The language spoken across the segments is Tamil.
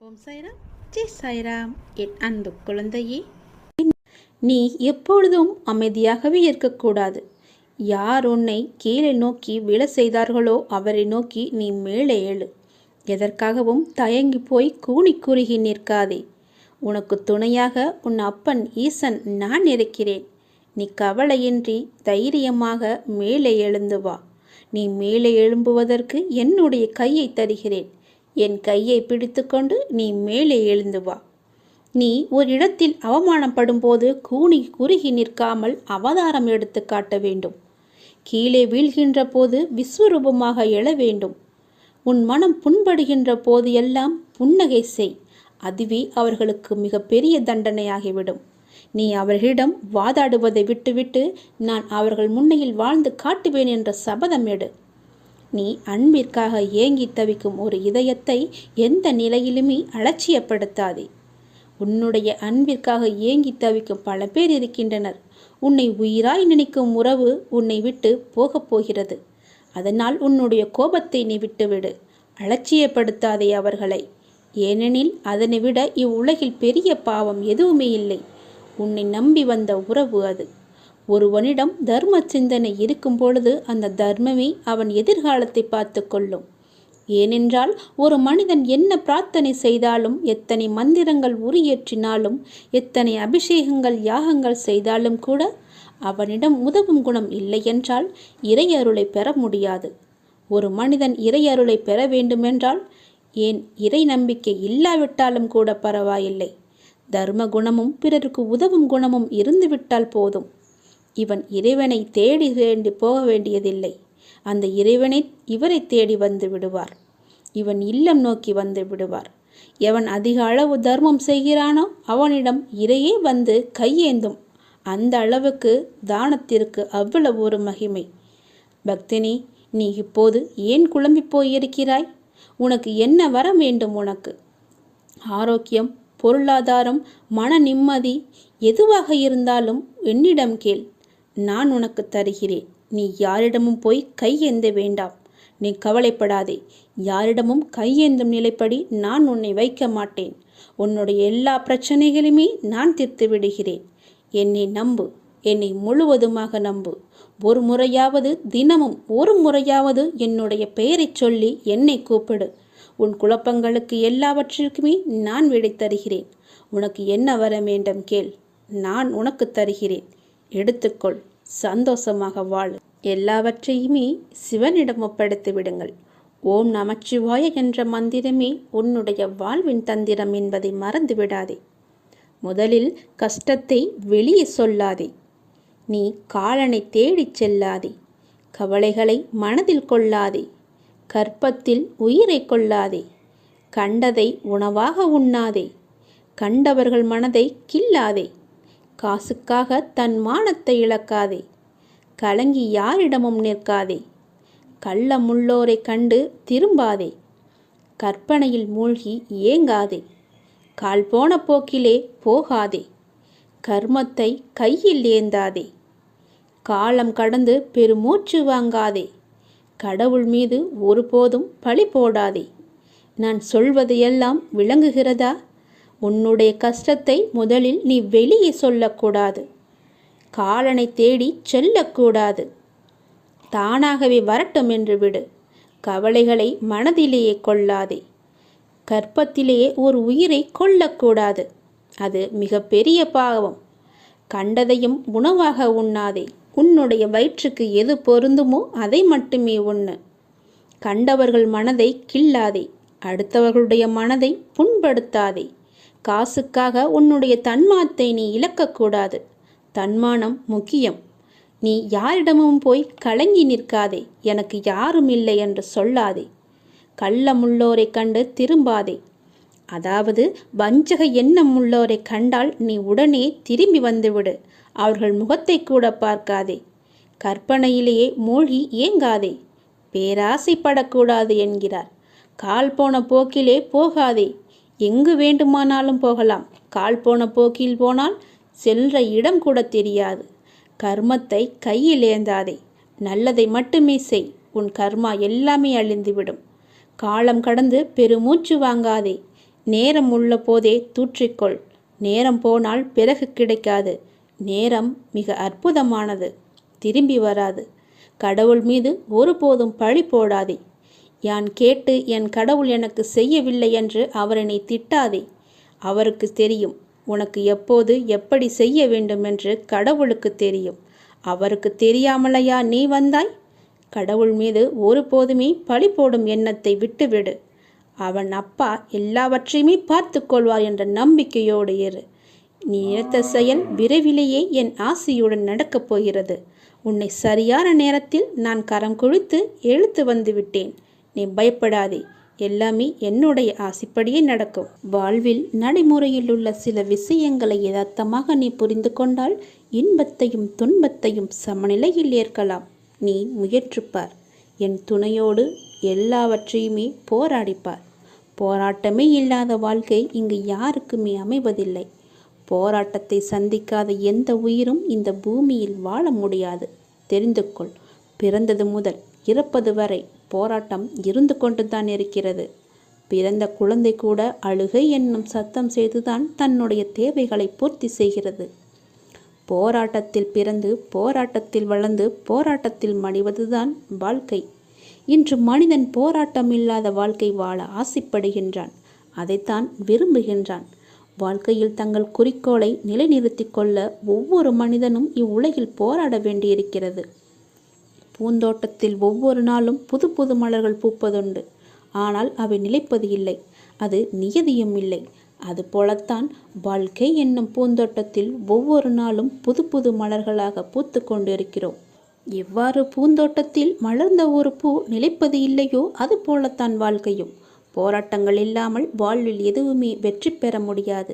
ஓம் சாய்ராம், ஜெய் சாய்ராம். என் அன்பு குழந்தையே, நீ எப்பொழுதும் அமைதியாகவே இருக்கக்கூடாது. யார் உன்னை கீழே நோக்கி விழ செய்தார்களோ அவரை நோக்கி நீ மேலே எழு. எதற்காகவும் தயங்கி போய் கூனி குறுகி நிற்காதே. உனக்கு துணையாக உன் அப்பன் ஈசன் நான் இருக்கிறேன். நீ கவலையின்றி தைரியமாக மேலே எழுந்து வா. நீ மேலே எழும்புவதற்கு என்னுடைய கையை தருகிறேன். என் கையை பிடித்து கொண்டு நீ மேலே எழுந்து வா. நீ ஒரு இடத்தில் அவமானப்படும் போது கூனி குறுகி நிற்காமல் அவதாரம் எடுத்து காட்ட வேண்டும். கீழே வீழ்கின்ற போது விஸ்வரூபமாக எழ வேண்டும். உன் மனம் புண்படுகின்ற போது எல்லாம் புன்னகை செய். அதுவே அவர்களுக்கு மிக பெரிய தண்டனையாகிவிடும். நீ அவர்களிடம் வாதாடுவதை விட்டுவிட்டு நான் அவர்கள் முன்னையில் வாழ்ந்து காட்டுவேன் என்ற சபதம் எடு. நீ அன்பிற்காக ஏங்கி தவிக்கும் ஒரு இதயத்தை எந்த நிலையிலுமே அலட்சியப்படுத்தாதே. உன்னுடைய அன்பிற்காக ஏங்கி தவிக்கும் பல பேர் இருக்கின்றனர். உன்னை உயிராய் நினைக்கும் உறவு உன்னை விட்டு போகப் போகிறது. அதனால் உன்னுடைய கோபத்தை நீ விட்டுவிடு. அலட்சியப்படுத்தாதே அவர்களை. ஏனெனில் அதனை விட இவ்வுலகில் பெரிய பாவம் எதுவுமே இல்லை. உன்னை நம்பி வந்த உறவு அது. ஒருவனிடம் தர்ம சிந்தனை இருக்கும் பொழுது அந்த தர்மமே அவன் எதிர்காலத்தை பார்த்து கொள்ளும். ஏனென்றால் ஒரு மனிதன் என்ன பிரார்த்தனை செய்தாலும், எத்தனை மந்திரங்கள் உரியேற்றினாலும், எத்தனை அபிஷேகங்கள் யாகங்கள் செய்தாலும் கூட அவனிடம் உதவும் குணம் இல்லை என்றால் இறையருளை பெற முடியாது. ஒரு மனிதன் இறையருளை பெற வேண்டுமென்றால், ஏன் இறை நம்பிக்கை இல்லாவிட்டாலும் கூட பரவாயில்லை, தர்ம குணமும் பிறருக்கு உதவும் குணமும் இருந்துவிட்டால் போதும். இவன் இறைவனை தேடி போக வேண்டியதில்லை. அந்த இறைவனை இவரை தேடி வந்து விடுவார். இவன் இல்லம் நோக்கி வந்து விடுவார். எவன் அதிக அளவு தர்மம் செய்கிறானோ அவனிடம் இறையே வந்து கையேந்தும். அந்த அளவுக்கு தானத்திற்கு அவ்வளவு ஒரு மகிமை. பக்தினி, நீ இப்போது ஏன் குழம்பி போயிருக்கிறாய்? உனக்கு என்ன வர வேண்டும்? உனக்கு ஆரோக்கியம், பொருளாதாரம், மன நிம்மதி எதுவாக இருந்தாலும் என்னிடம் கேள். நான் உனக்கு தருகிறேன். நீ யாரிடமும் போய் கையேந்த வேண்டாம். நீ கவலைப்படாதே. யாரிடமும் கையேந்தும் நிலைப்படி நான் உன்னை வைக்க மாட்டேன். உன்னுடைய எல்லா பிரச்சனைகளுமே நான் தீர்த்து விடுகிறேன். என்னை நம்பு. என்னை முழுவதுமாக நம்பு. ஒரு முறையாவது, தினமும் ஒரு முறையாவது என்னுடைய பெயரை சொல்லி என்னை கூப்பிடு. உன் குழப்பங்களுக்கு எல்லாவற்றிற்குமே நான் விடை தருகிறேன். உனக்கு என்ன வர வேண்டும் கேள். நான் உனக்கு தருகிறேன். எடுத்துக்கொள். சந்தோஷமாக வாழு. எல்லாவற்றையுமே சிவனிடம் ஒப்படைத்து விடுங்கள். ஓம் நமச்சிவாய என்ற மந்திரமே உன்னுடைய வாழ்வின் தந்திரம் என்பதை மறந்து விடாதே. முதலில் கஷ்டத்தை வெளியே சொல்லாதே. நீ காலனை தேடிச் செல்லாதே. கவலைகளை மனதில் கொள்ளாதே. கற்பத்தில் உயிரை கொள்ளாதே. கண்டதை உணவாக உண்ணாதே. கண்டவர்கள் மனதை கில்லாதே. காசுக்காக தன் மானத்தை இழக்காதே. கலங்கி யாரிடமும் நிற்காதே. கள்ளமுள்ளோரை கண்டு திரும்பாதே. கற்பனையில் மூழ்கி ஏங்காதே. கால் போன போக்கிலே போகாதே. கர்மத்தை கையில் ஏந்தாதே. காலம் கடந்து பெருமூச்சு வாங்காதே. கடவுள் மீது ஒருபோதும் பழி போடாதே. நான் சொல்வது எல்லாம் விளங்குகிறதா? உன்னுடைய கஷ்டத்தை முதலில் நீ வெளியே சொல்லக்கூடாது. காலனை தேடி செல்லக்கூடாது. தானாகவே வரட்டும் என்று விடு. கவலைகளை மனதிலேயே கொள்ளாதே. கற்பத்திலேயே ஒரு உயிரை கொல்லக்கூடாது. அது மிக பெரிய பாவம். கண்டதையும் உணவாக உண்ணாதே. உன்னுடைய வயிற்றுக்கு எது பொருந்துமோ அதை மட்டுமே உண்ணு. கண்டவர்கள் மனதை கில்லாதே. அடுத்தவர்களுடைய மனதை புண்படுத்தாதே. காசுக்காக உன்னுடைய தன்மானத்தை நீ இழக்கக்கூடாது. தன்மானம் முக்கியம். நீ யாரிடமும் போய் கலங்கி நிற்காதே. எனக்கு யாரும் இல்லை என்று சொல்லாதே. கள்ளமுள்ளோரை கண்டு திரும்பாதே. அதாவது வஞ்சக எண்ணம் உள்ளோரை கண்டால் நீ உடனே திரும்பி வந்துவிடு. அவர்கள் முகத்தை கூட பார்க்காதே. கற்பனையிலேயே மூழ்கி ஏங்காதே. பேராசைப்படக்கூடாது என்கிறார். கால் போன போக்கிலே போகாதே. எங்கு வேண்டுமானாலும் போகலாம். கால் போன போக்கில் போனால் செல்ற இடம் கூட தெரியாது. கர்மத்தை கையில் ஏந்தாதே. நல்லதை மட்டுமே செய். உன் கர்மா எல்லாமே அழிந்துவிடும். காலம் கடந்து பெருமூச்சு வாங்காதே. நேரம் உள்ள போதே தூற்றிக்கொள். நேரம் போனால் பிறகு கிடைக்காது. நேரம் மிக அற்புதமானது, திரும்பி வராது. கடவுள் மீது ஒருபோதும் பழி போடாதே. யான் கேட்டு என் கடவுள் எனக்கு செய்யவில்லை என்று அவரை நீ திட்டாதே. அவருக்கு தெரியும் உனக்கு எப்போது எப்படி செய்ய வேண்டும் என்று. கடவுளுக்கு தெரியும். அவருக்கு தெரியாமலையா நீ வந்தாய்? கடவுள் மீது ஒருபோதுமே பழி போடும் எண்ணத்தை விட்டுவிடு. அவன் அப்பா எல்லாவற்றையுமே பார்த்து கொள்வார் என்ற நம்பிக்கையோடு இரு. நீ நினைத்த செயல் விரைவிலேயே என் ஆசையுடன் நடக்கப் போகிறது. உன்னை சரியான நேரத்தில் நான் கரம் குழித்து இழுத்து வந்து விட்டேன். நீ பயப்படாதே. எல்லாமே என்னுடைய ஆசைப்படியே நடக்கும். வாழ்வில் நடைமுறையில் உள்ள சில விஷயங்களை யதார்த்தமாக நீ புரிந்து கொண்டால் இன்பத்தையும் துன்பத்தையும் சமநிலையில் ஏற்கலாம். நீ முயற்றுப்பார். என் துணையோடு எல்லாவற்றையுமே போராடிப்பார். போராட்டமே இல்லாத வாழ்க்கை இங்கு யாருக்குமே அமைவதில்லை. போராட்டத்தை சந்திக்காத எந்த உயிரும் இந்த பூமியில் வாழ முடியாது. தெரிந்து கொள். பிறந்தது முதல் இறப்பது வரை போராட்டம் இருந்து கொண்டுதான் இருக்கிறது. பிறந்த குழந்தை கூட அழுகை என்னும் சத்தம் செய்துதான் தன்னுடைய தேவைகளை பூர்த்தி செய்கிறது. போராட்டத்தில் பிறந்து போராட்டத்தில் வளர்ந்து போராட்டத்தில் மடிவதுதான் வாழ்க்கை. இன்று மனிதன் போராட்டம் இல்லாத வாழ்க்கை வாழ ஆசைப்படுகின்றான். அதைத்தான் விரும்புகின்றான். வாழ்க்கையில் தங்கள் குறிக்கோளை நிலைநிறுத்தி கொள்ள ஒவ்வொரு மனிதனும் இவ்வுலகில் போராட வேண்டியிருக்கிறது. பூந்தோட்டத்தில் ஒவ்வொரு நாளும் புது புது மலர்கள் பூப்பதுண்டு. ஆனால் அவை நிலைப்பது இல்லை. அது நியதியும் இல்லை. அதுபோலத்தான் வாழ்க்கை என்னும் பூந்தோட்டத்தில் ஒவ்வொரு நாளும் புது புது மலர்களாக பூத்து கொண்டிருக்கிறோம். எவ்வாறு பூந்தோட்டத்தில் மலர்ந்த ஒரு பூ நிலைப்பது இல்லையோ அது போலத்தான் வாழ்க்கையும். போராட்டங்கள் இல்லாமல் வாழ்வில் எதுவுமே வெற்றி பெற முடியாது.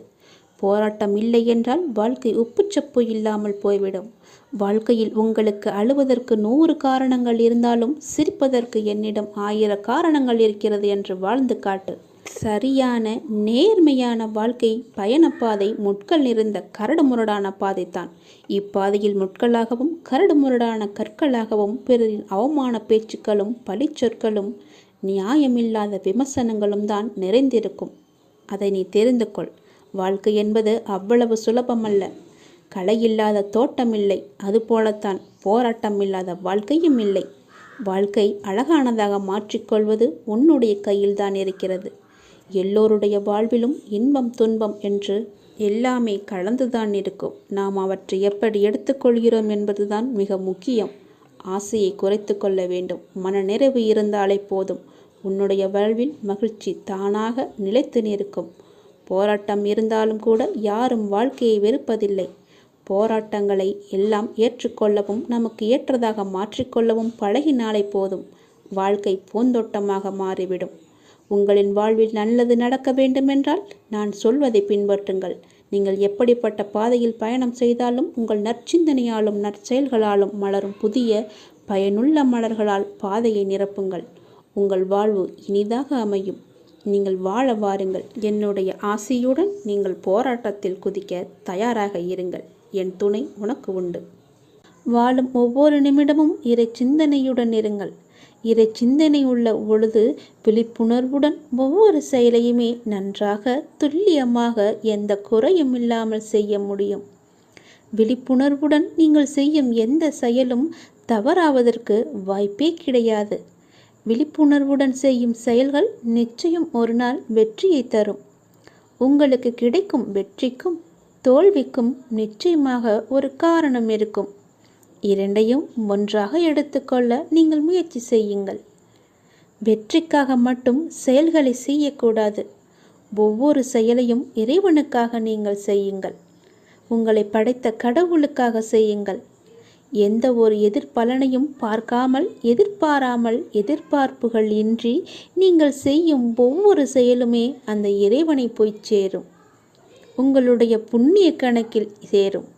போராட்டம் இல்லை என்றால் வாழ்க்கை உப்புச்சப்பு இல்லாமல் போய்விடும். வாழ்க்கையில் உங்களுக்கு அழுவதற்கு 100 காரணங்கள் இருந்தாலும் சிரிப்பதற்கு என்னிடம் 1000 காரணங்கள் இருக்கிறது என்று வாழ்ந்து காட்டு. சரியான நேர்மையான வாழ்க்கை பயணப்பாதை முட்கள் நிறைந்த கரடுமுரடான பாதைத்தான். இப்பாதையில் முட்களாகவும் கரடுமுரடான கற்களாகவும் பிறரின் அவமான பேச்சுக்களும் பழிச்சொற்களும் நியாயமில்லாத விமர்சனங்களும் தான் நிறைந்திருக்கும். அதை நீ தெரிந்து கொள். வாழ்க்கை என்பது அவ்வளவு சுலபமல்ல. களை இல்லாத தோட்டமில்லை. அதுபோலத்தான் போராட்டம் இல்லாத வாழ்க்கையும் இல்லை. வாழ்க்கை அழகானதாக மாற்றிக்கொள்வது உன்னுடைய கையில்தான் இருக்கிறது. எல்லோருடைய வாழ்விலும் இன்பம் துன்பம் என்று எல்லாமே கலந்துதான் இருக்கும். நாம் அவற்றை எப்படி எடுத்துக்கொள்கிறோம் என்பதுதான் மிக முக்கியம். ஆசையை குறைத்து கொள்ள வேண்டும். மனநிறைவு இருந்தாலே போதும். உன்னுடைய வாழ்வில் மகிழ்ச்சி தானாக நிலைத்து நிற்கும். போராட்டம் இருந்தாலும் கூட யாரும் வாழ்க்கையை வெறுப்பதில்லை. போராட்டங்களை எல்லாம் ஏற்றுக்கொள்ளவும் நமக்கு ஏற்றதாக மாற்றிக்கொள்ளவும் பழகினாலே போதும். வாழ்க்கை பூந்தோட்டமாக மாறிவிடும். உங்களின் வாழ்வில் நல்லது நடக்க வேண்டுமென்றால் நான் சொல்வதை பின்பற்றுங்கள். நீங்கள் எப்படிப்பட்ட பாதையில் பயணம் செய்தாலும் உங்கள் நற்சிந்தனையாலும் நற்செயல்களாலும் மலரும் புதிய பயனுள்ள மலர்களால் பாதையை நிரப்புங்கள். உங்கள் வாழ்வு இனிதாக அமையும். நீங்கள் வாழ வாருங்கள். என்னுடைய ஆசையுடன் நீங்கள் போராட்டத்தில் குதிக்க தயாராக இருங்கள். என் துணை உனக்கு உண்டு. வாழும் ஒவ்வொரு நிமிடமும் இறை சிந்தனையுடன் இருங்கள். இறை சிந்தனை உள்ள பொழுது விழிப்புணர்வுடன் ஒவ்வொரு செயலையுமே நன்றாக துல்லியமாக எந்த குறையும் இல்லாமல் செய்ய முடியும். விழிப்புணர்வுடன் நீங்கள் செய்யும் எந்த செயலும் தவறாவதற்கு வாய்ப்பே கிடையாது. விழிப்புணர்வுடன் செய்யும் செயல்கள் நிச்சயம் ஒரு நாள் வெற்றியை தரும். உங்களுக்கு கிடைக்கும் வெற்றிக்கும் தோல்விக்கும் நிச்சயமாக ஒரு காரணம் இருக்கும். இரண்டையும் ஒன்றாக எடுத்துக்கொள்ள நீங்கள் முயற்சி செய்யுங்கள். வெற்றிக்காக மட்டும் செயல்களை செய்யக்கூடாது. ஒவ்வொரு செயலையும் இறைவனுக்காக நீங்கள் செய்யுங்கள். உங்களை படைத்த கடவுளுக்காக செய்யுங்கள். எந்த ஒரு எதிர்பலனையும் பார்க்காமல் எதிர்பாராமல் எதிர்பார்ப்புகள் இன்றி நீங்கள் செய்யும் ஒவ்வொரு செயலுமே அந்த இறைவனை போய் சேரும். உங்களுடைய புண்ணிய கணக்கில் சேரும்.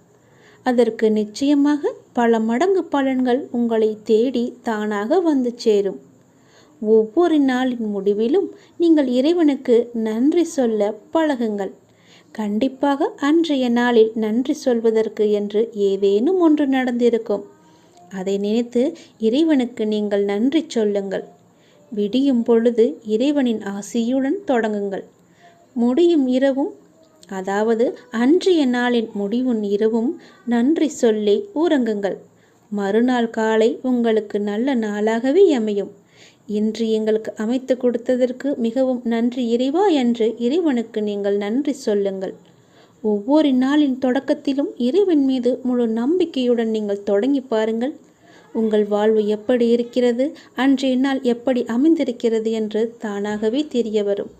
அதற்கு நிச்சயமாக பல மடங்கு பலன்கள் உங்களை தேடி தானாக வந்து சேரும். ஒவ்வொரு நாளின் முடிவிலும் நீங்கள் இறைவனுக்கு நன்றி சொல்ல பழகுங்கள். கண்டிப்பாக அன்றைய நாளில் நன்றி சொல்வதற்கு என்று ஏதேனும் ஒன்று நடந்திருக்கும். அதை நினைத்து இறைவனுக்கு நீங்கள் நன்றி சொல்லுங்கள். விடியும் பொழுது இறைவனின் ஆசியுடன் தொடங்குங்கள். முடியும் இரவும், அதாவது அன்றைய நாளின் முடிவும் இரவும் நன்றி சொல்லி உறங்குங்கள். மறுநாள் காலை உங்களுக்கு நல்ல நாளாகவே அமையும். இன்று எங்களுக்கு அமைத்து கொடுத்ததற்கு மிகவும் நன்றி இறைவா என்று இறைவனுக்கு நீங்கள் நன்றி சொல்லுங்கள். ஒவ்வொரு நாளின் தொடக்கத்திலும் இறைவன் மீது முழு நம்பிக்கையுடன் நீங்கள் தொடங்கி பாருங்கள். உங்கள் வாழ்வு எப்படி இருக்கிறது, அன்றைய நாள் எப்படி அமைந்திருக்கிறது என்று தானாகவே தெரிய வரும்.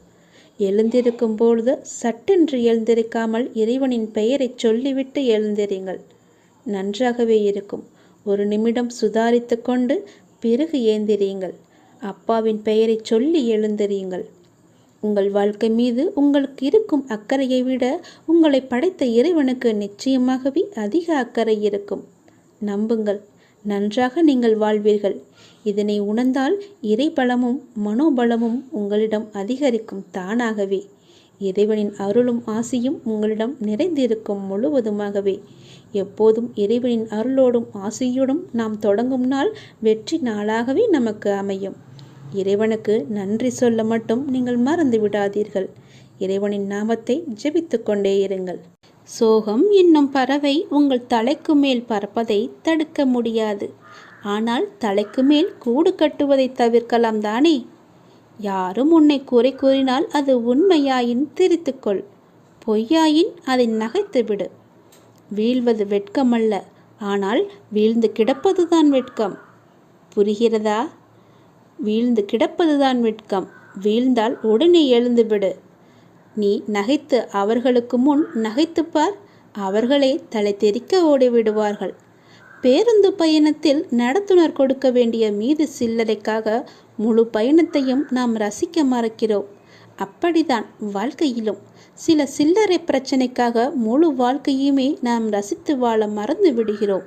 எழுந்திருக்கும் பொழுது சட்டென்று எழுந்திருக்காமல் இறைவனின் பெயரை சொல்லிவிட்டு எழுந்திருங்கள். நன்றாகவே இருக்கும். ஒரு நிமிடம் சுதாரித்து கொண்டு பிறகு ஏந்திரியுங்கள். அப்பாவின் பெயரை சொல்லி எழுந்திரியுங்கள். உங்கள் வாழ்க்கை மீது உங்களுக்கு இருக்கும் அக்கறையை விட உங்களை படைத்த இறைவனுக்கு நிச்சயமாகவே அதிக அக்கறை இருக்கும். நம்புங்கள், நன்றாக நீங்கள் வாழ்வீர்கள். இதனை உணர்ந்தால் இறைபலமும் மனோபலமும் உங்களிடம் அதிகரிக்கும் தானாகவே. இறைவனின் அருளும் ஆசியும் உங்களிடம் நிறைந்திருக்கும் முழுவதுமாகவே. எப்போதும் இறைவனின் அருளோடும் ஆசியோடும் நாம் தொடங்கும் நாள் வெற்றி நாளாகவே நமக்கு அமையும். இறைவனுக்கு நன்றி சொல்ல மட்டும் நீங்கள் மறந்து விடாதீர்கள். இறைவனின் நாமத்தை ஜெபித்து கொண்டே இருங்கள். சோகம் என்னும் பறவை உங்கள் தலைக்கு மேல் பறப்பதை தடுக்க முடியாது. ஆனால் தலைக்கு மேல் கூடு கட்டுவதை தவிர்க்கலாம் தானே? யாரும் உன்னை குறை கூறினால் அது உண்மையாயின் திரித்துக்கொள், பொய்யாயின் அதை நகைத்து விடு. வீழ்வது வெட்கமல்ல, ஆனால் வீழ்ந்து கிடப்பதுதான் வெட்கம். புரிகிறதா? வீழ்ந்து கிடப்பதுதான் வெட்கம். வீழ்ந்தால் உடனே எழுந்துவிடு. நீ நகைத்து அவர்களுக்கு முன் நகைத்துப்பார், அவர்களே தலை தெறிக்க ஓடிவிடுவார்கள். பேருந்து பயணத்தில் நடத்துனர் கொடுக்க வேண்டிய மீது சில்லறைக்காக முழு பயணத்தையும் நாம் ரசிக்க மறக்கிறோம். அப்படிதான் வாழ்க்கையிலும் சில சில்லறை பிரச்சனைக்காக முழு வாழ்க்கையுமே நாம் ரசித்து வாழ மறந்து விடுகிறோம்.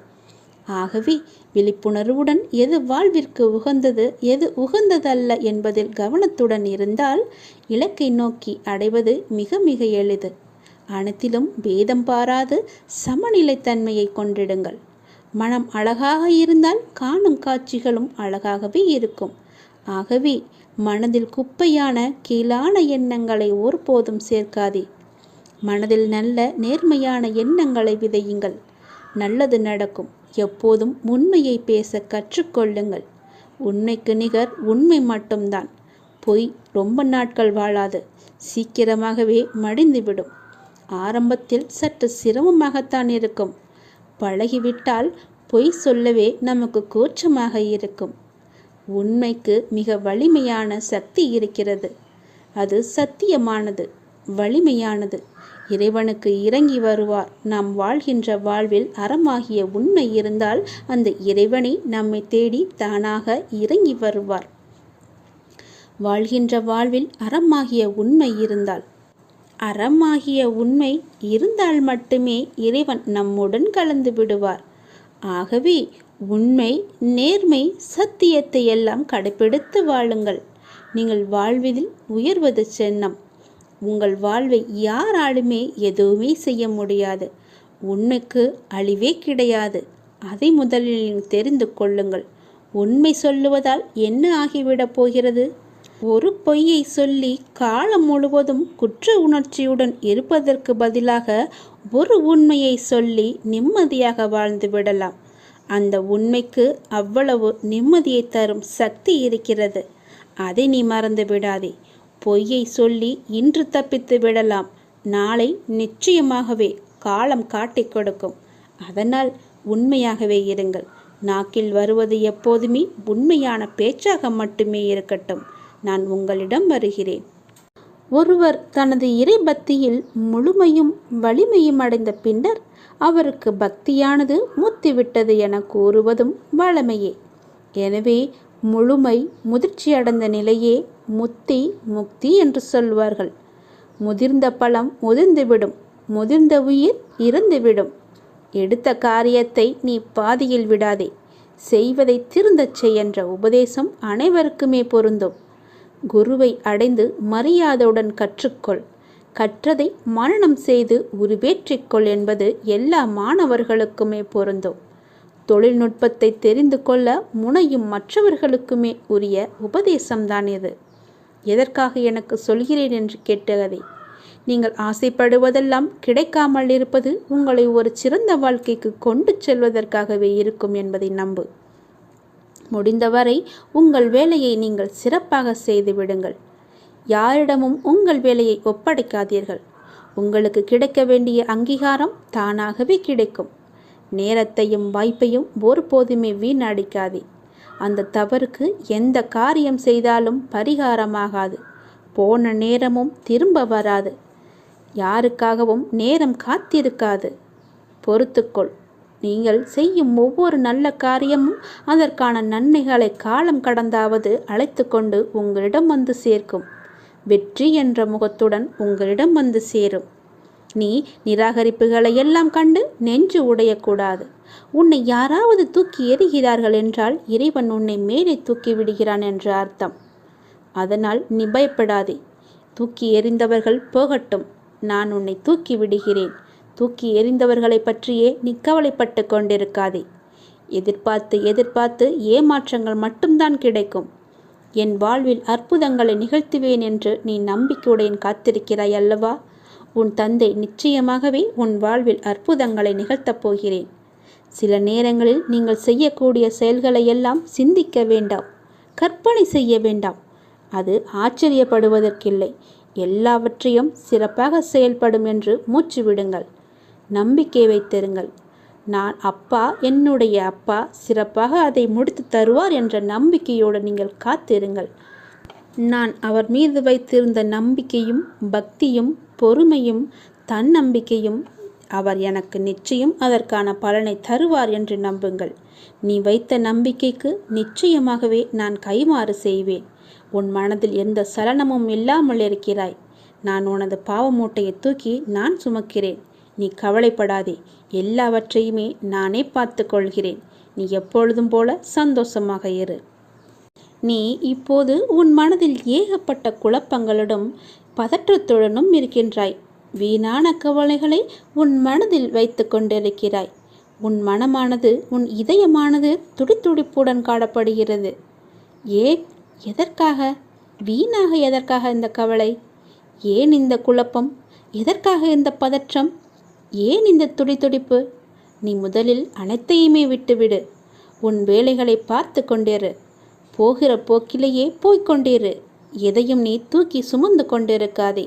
ஆகவே விழிப்புணர்வுடன் எது வாழ்விற்கு உகந்தது, எது உகந்ததல்ல என்பதில் கவனத்துடன் இருந்தால் இலக்கை நோக்கி அடைவது மிக மிக எளிது. அனைத்திலும் பேதம் பாராது சமநிலைத்தன்மையை கொண்டிடுங்கள். மனம் அழகாக இருந்தால் காணும் காட்சிகளும் அழகாகவே இருக்கும். ஆகவே மனதில் குப்பையான கீழான எண்ணங்களை ஒருபோதும் சேர்க்காதே. மனதில் நல்ல நேர்மையான எண்ணங்களை விதையுங்கள். நல்லது நடக்கும். எப்போதும் உண்மையை பேச கற்றுக்கொள்ளுங்கள். உண்மைக்கு நிகர் உண்மை மட்டும்தான். பொய் ரொம்ப நாட்கள் வாழாது, சீக்கிரமாகவே மடிந்துவிடும். ஆரம்பத்தில் சற்று சிரமமாகத்தான் இருக்கும். பழகிவிட்டால் பொய் சொல்லவே நமக்கு கூச்சமாக இருக்கும். உண்மைக்கு மிக வலிமையான சக்தி இருக்கிறது. அது சத்தியமானது, வலிமையானது. இறைவனுக்கு இறங்கி வருவார். நாம் வாழ்கின்ற வாழ்வில் அறமாகிய உண்மை இருந்தால் அந்த இறைவனை நம்மை தேடி தானாக இறங்கி வருவார். வாழ்கின்ற வாழ்வில் அறமாகிய உண்மை இருந்தால், அறமாகிய உண்மை இருந்தால் மட்டுமே இறைவன் நம்முடன் கலந்து விடுவார். ஆகவே உண்மை, நேர்மை, சத்தியத்தை எல்லாம் கடைபிடித்து வாழுங்கள். நீங்கள் வாழ்வதில் உயர்வது சின்னம். உங்கள் வாழ்வை யாராலுமே எதுவுமே செய்ய முடியாது. உண்மைக்கு அழிவே கிடையாது. அதை முதலில் தெரிந்து கொள்ளுங்கள். உண்மை சொல்லுவதால் என்ன ஆகிவிடப் போகிறது? ஒரு பொய்யை சொல்லி காலம் முழுவதும் குற்ற உணர்ச்சியுடன் இருப்பதற்கு பதிலாக ஒரு உண்மையை சொல்லி நிம்மதியாக வாழ்ந்து விடலாம். அந்த உண்மைக்கு அவ்வளவு நிம்மதியை தரும் சக்தி இருக்கிறது. அதை நீ மறந்து விடாதே. பொய்யை சொல்லி இன்று தப்பித்து விடலாம். நாளை நிச்சயமாகவே காலம் காட்டிக் கொடுக்கும். அதனால் உண்மையாகவே இருங்கள். நாக்கில் வருவது எப்போதுமே உண்மையான பேச்சாக மட்டுமே இருக்கட்டும். நான் உங்களிடம் வருகிறேன். ஒருவர் தனது இறை பக்தியில் முழுமையும் வலிமையும் அடைந்த பின்னர் அவருக்கு பக்தியானது முத்திவிட்டது என கூறுவதும் வழமையே. எனவே முழுமை முதிர்ச்சி அடைந்த நிலையே முத்தி, முக்தி என்று சொல்வார்கள். முதிர்ந்த பழம் முதிர்ந்துவிடும், முதிர்ந்த உயிர் இறந்துவிடும். எடுத்த காரியத்தை நீ பாதியில் விடாதே. செய்வதை திருந்தச் செய் என்ற உபதேசம் அனைவருக்குமே பொருந்தும். குருவை அடைந்து மரியாதையுடன் கற்றுக்கொள். கற்றதை மனனம் செய்து உருவேற்றிக்கொள் என்பது எல்லா மாணவர்களுக்குமே பொருந்தும். தொழில்நுட்பத்தை தெரிந்து கொள்ள முனையும் மற்றவர்களுக்குமே உரிய உபதேசம்தான் இது. எதற்காக எனக்கு சொல்கிறேன் என்று கேட்டதை நீங்கள் ஆசைப்படுவதெல்லாம் கிடைக்காமல் இருப்பது உங்களை ஒரு சிறந்த வாழ்க்கைக்கு கொண்டு செல்வதற்காகவே இருக்கும் என்பதை நம்பு. முடிந்தவரை உங்கள் வேலையை நீங்கள் சிறப்பாக செய்து விடுங்கள். யாரிடமும் உங்கள் வேலையை ஒப்படைக்காதீர்கள். உங்களுக்கு கிடைக்க வேண்டிய அங்கீகாரம் தானாகவே கிடைக்கும். நேரத்தையும் வாய்ப்பையும் ஒருபோதுமே வீணடிக்காதே. அந்த தவறுக்கு எந்த காரியம் செய்தாலும் பரிகாரமாகாது. போன நேரமும் திரும்ப வராது. யாருக்காகவும் நேரம் காத்திருக்காது. பொறுத்துக்கொள். நீங்கள் செய்யும் ஒவ்வொரு நல்ல காரியமும் அதற்கான நன்மைகளை காலம் கடந்தாவது அழைத்து கொண்டு உங்களிடம் வந்து சேர்க்கும். வெற்றி என்ற முகத்துடன் உங்களிடம் வந்து சேரும். நீ நிராகரிப்புகளை எல்லாம் கண்டு நெஞ்சு உடையக்கூடாது. உன்னை யாராவது தூக்கி எறிகிறார்கள் என்றால் இறைவன் உன்னை மேலே தூக்கி விடுகிறான் என்று அர்த்தம். அதனால் நீ பயப்படாதே. தூக்கி எறிந்தவர்கள் போகட்டும், நான் உன்னை தூக்கி விடுகிறேன். தூக்கி எறிந்தவர்களை பற்றியே நீ கவலைப்பட்டு கொண்டிருக்காதே. எதிர்பார்த்து எதிர்பார்த்து ஏமாற்றங்கள் மட்டும்தான் கிடைக்கும். என் வாழ்வில் அற்புதங்களை நிகழ்த்துவேன் என்று நீ நம்பிக்கையுடன் காத்திருக்கிறாய் அல்லவா? உன் தந்தை நிச்சயமாகவே உன் வாழ்வில் அற்புதங்களை நிகழ்த்தப் போகிறேன். சில நேரங்களில் நீங்கள் செய்யக்கூடிய செயல்களை எல்லாம் சிந்திக்க வேண்டாம், கற்பனை செய்ய வேண்டாம். அது ஆச்சரியப்படுவதற்கில்லை. எல்லாவற்றையும் சிறப்பாக செயல்படும் என்று மூச்சு விடுங்கள். நம்பிக்கை வைத்திருங்கள். நான் அப்பா, என்னுடைய அப்பா சிறப்பாக அதை முடித்து தருவார் என்ற நம்பிக்கையோடு நீங்கள் காத்திருங்கள். நான் அவர் மீது வைத்திருந்த நம்பிக்கையும் பக்தியும் பொறுமையும் தன்னம்பிக்கையும் அவர் எனக்கு நிச்சயம் அதற்கான பலனை தருவார் என்று நம்புங்கள். நீ வைத்த நம்பிக்கைக்கு நிச்சயமாகவே நான் கைமாறு செய்வேன். உன் மனதில் எந்த சலனமும் இல்லாமல் இருக்கிறாய். நான் உனது பாவ மூட்டையை தூக்கி நான் சுமக்கிறேன். நீ கவலைப்படாதே. எல்லாவற்றையுமே நானே பார்த்து கொள்கிறேன். நீ எப்பொழுதும் போல சந்தோஷமாக இரு. நீ இப்போது உன் மனதில் ஏகப்பட்ட குழப்பங்களுடன் பதற்றத்துடனும் இருக்கின்றாய். வீணான கவலைகளை உன் மனதில் வைத்து கொண்டிருக்கிறாய். உன் மனமானது, உன் இதயமானது துடித்துடிப்புடன் காணப்படுகிறது. எதற்காக? வீணாக எதற்காக இந்த கவலை? ஏன் இந்த குழப்பம்? எதற்காக இந்த பதற்றம்? ஏன் இந்த துடித்துடிப்பு? நீ முதலில் அனைத்தையுமே விட்டுவிடு. உன் வேலைகளை பார்த்து கொண்டிரு. போகிற போக்கிலேயே போய்கொண்டிரு. எதையும் நீ தூக்கி சுமந்து கொண்டிருக்காதே.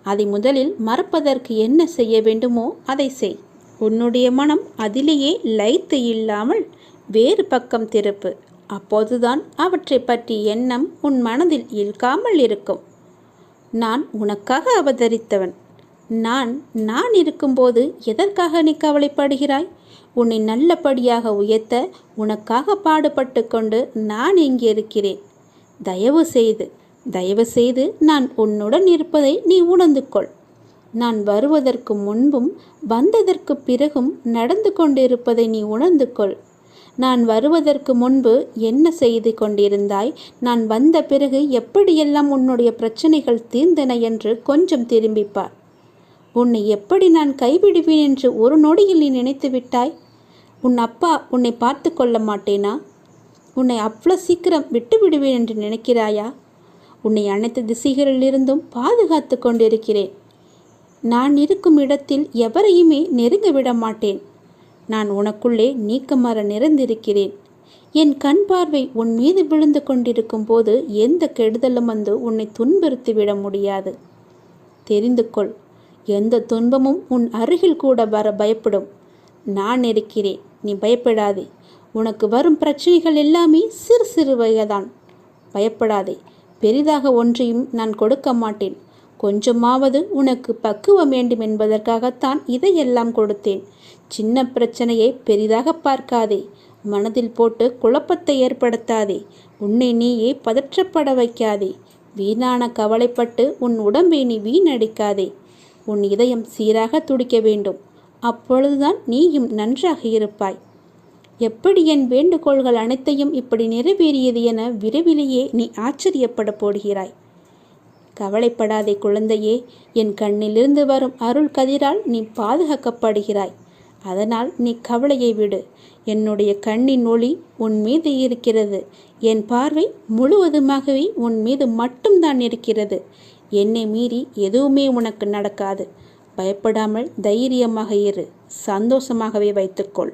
அதை முதலில் மறப்பதற்கு என்ன செய்ய வேண்டுமோ அதை செய். உன்னுடைய மனம் அதிலேயே லயித்து இல்லாமல் வேறு பக்கம் திருப்பு. அப்போதுதான் அவற்றை பற்றி எண்ணம் உன் மனதில் இழுக்காமல் இருக்கும். நான் உனக்காக அவதரித்தவன். நான் இருக்கும்போது எதற்காக நீ கவலைப்படுகிறாய்? உன்னை நல்லபடியாக உயர்த்த உனக்காக பாடுபட்டு கொண்டு நான் இங்கே இருக்கிறேன். தயவு செய்து நான் உன்னுடன் இருப்பதை நீ உணர்ந்து கொள். நான் வருவதற்கு முன்பும் வந்ததற்கு பிறகும் நடந்து கொண்டிருப்பதை நீ உணர்ந்து கொள். நான் வருவதற்கு முன்பு என்ன செய்து கொண்டிருந்தாய், நான் வந்த பிறகு எப்படியெல்லாம் உன்னுடைய பிரச்சனைகள் தீர்ந்தன என்று கொஞ்சம் திரும்பிப்பார். உன்னை எப்படி நான் கைவிடுவேன் என்று ஒரு நொடியில் நீ நினைத்து விட்டாய்? உன் அப்பா உன்னை பார்த்து கொள்ள மாட்டேனா? உன்னை அவ்வளோ சீக்கிரம் விட்டு விடுவேன் என்று நினைக்கிறாயா? உன்னை அனைத்து திசைகளிலிருந்தும் பாதுகாத்து கொண்டிருக்கிறேன். நான் இருக்கும் இடத்தில் எவரையுமே நெருங்க விட மாட்டேன். நான் உனக்குள்ளே நீக்கமற நிறைந்திருக்கிறேன். என் கண் பார்வை உன் மீது விழுந்து கொண்டிருக்கும் போது எந்த கெடுதலும் வந்து உன்னை துன்புறுத்திவிட முடியாது. தெரிந்து கொள். எந்த துன்பமும் உன் அருகில் கூட வர பயப்படும். நான் இருக்கிறேன். நீ பயப்படாதே. உனக்கு வரும் பிரச்சனைகள் எல்லாமே சிறு சிறு வகைதான். பயப்படாதே. பெரிதாக ஒன்றையும் நான் கொடுக்க மாட்டேன். கொஞ்சமாவது உனக்கு பக்குவம் வேண்டும் என்பதற்காகத்தான் இதையெல்லாம் கொடுத்தேன். சின்ன பிரச்சனையை பெரிதாக பார்க்காதே. மனதில் போட்டு குழப்பத்தை ஏற்படுத்தாதே. உன்னை நீயே பதற்றப்பட வைக்காதே. வீணான கவலைப்பட்டு உன் உடம்பை நீ வீணடிக்காதே. உன் இதயம் சீராக துடிக்க வேண்டும். அப்பொழுதுதான் நீயும் நன்றாக இருப்பாய். எப்படி என் வேண்டுகோள்கள் அனைத்தையும் இப்படி நிறைவேறியது என விரைவிலேயே நீ ஆச்சரியப்பட போடுகிறாய். கவலைப்படாதே குழந்தையே. என் கண்ணிலிருந்து வரும் அருள் கதிரால் நீ பாதுகாக்கப்படுகிறாய். அதனால் நீ கவலையை விடு. என்னுடைய கண்ணின் ஒளி உன் மீது இருக்கிறது. என் பார்வை முழுவதுமாகவே உன் மீது மட்டும்தான் இருக்கிறது. என்னை மீறி எதுவுமே உனக்கு நடக்காது. பயப்படாமல் தைரியமாக இரு. சந்தோஷமாகவே வைத்துக்கொள்.